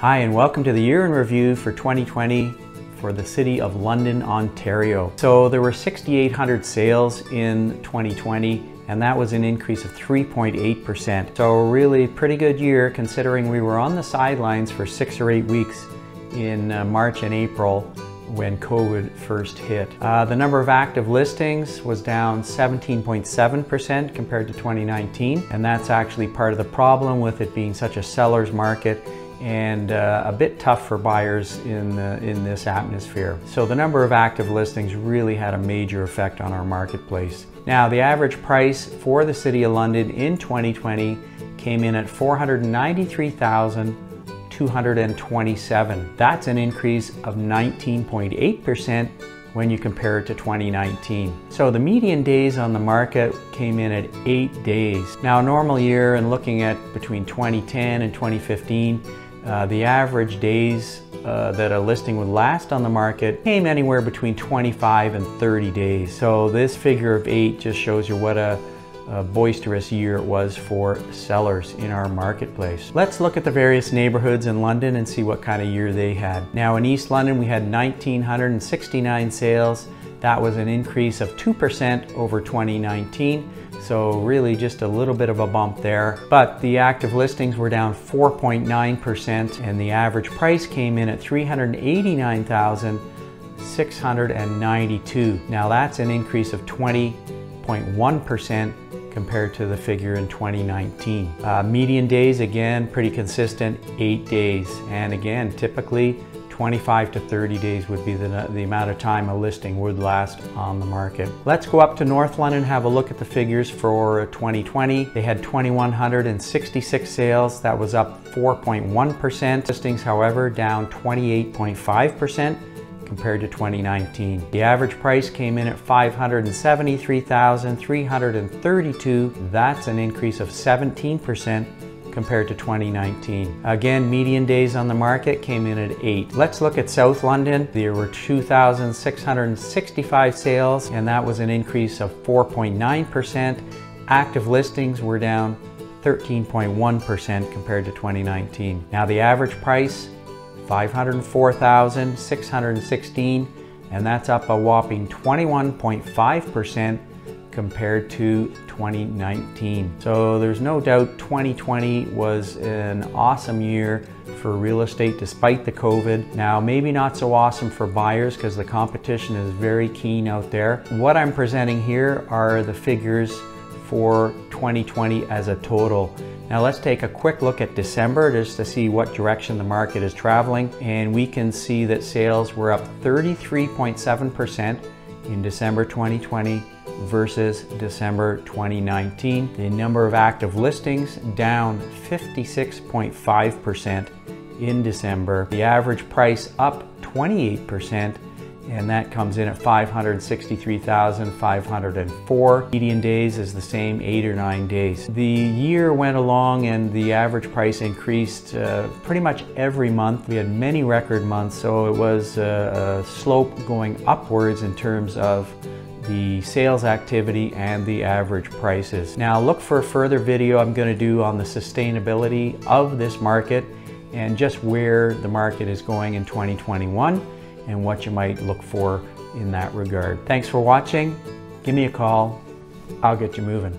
Hi, and welcome to the year in review for 2020 for the City of London, Ontario. So there were 6,800 sales in 2020, and that was an increase of 3.8%. So really pretty good year considering we were on the sidelines for 6 or 8 weeks in March and April when COVID first hit. The number of active listings was down 17.7% compared to 2019, and that's actually part of the problem with it being such a seller's market and a bit tough for buyers in this atmosphere. So the number of active listings really had a major effect on our marketplace. Now, the average price for the City of London in 2020 came in at $493,227. That's an increase of 19.8% when you compare it to 2019. So the median days on the market came in at 8 days. Now, a normal year, and looking at between 2010 and 2015, the average days that a listing would last on the market came anywhere between 25 and 30 days. So this figure of 8 just shows you what a boisterous year it was for sellers in our marketplace. Let's look at the various neighborhoods in London and see what kind of year they had. Now, in East London we had 1,969 sales. That was an increase of 2% over 2019. So really just a little bit of a bump there. But the active listings were down 4.9%, and the average price came in at $389,692. Now that's an increase of 20.1% compared to the figure in 2019. Median days, again, pretty consistent, 8 days. And again, typically 25 to 30 days would be the amount of time a listing would last on the market. Let's go up to North London and have a look at the figures for 2020. They had 2,166 sales. That was up 4.1%. Listings, however, down 28.5% compared to 2019. The average price came in at $573,332. That's an increase of 17% compared to 2019. Again, median days on the market came in at 8. Let's look at South London. There were 2,665 sales, and that was an increase of 4.9%. Active listings were down 13.1% compared to 2019. Now the average price, $504,616, and that's up a whopping 21.5% compared to 2019. So there's no doubt 2020 was an awesome year for real estate despite the COVID. Now, maybe not so awesome for buyers because the competition is very keen out there. What I'm presenting here are the figures for 2020 as a total. Now let's take a quick look at December just to see what direction the market is traveling, and we can see that sales were up 33.7% in December 2020 versus December 2019. The number of active listings down 56.5% in December. The average price up 28%, and that comes in at $563,504. Median days is the same, 8 or 9 days. The year went along and the average price increased pretty much every month. We had many record months, so it was a slope going upwards in terms of the sales activity and the average prices. Now look for a further video I'm going to do on the sustainability of this market and just where the market is going in 2021 and what you might look for in that regard. Thanks for watching. Give me a call. I'll get you moving.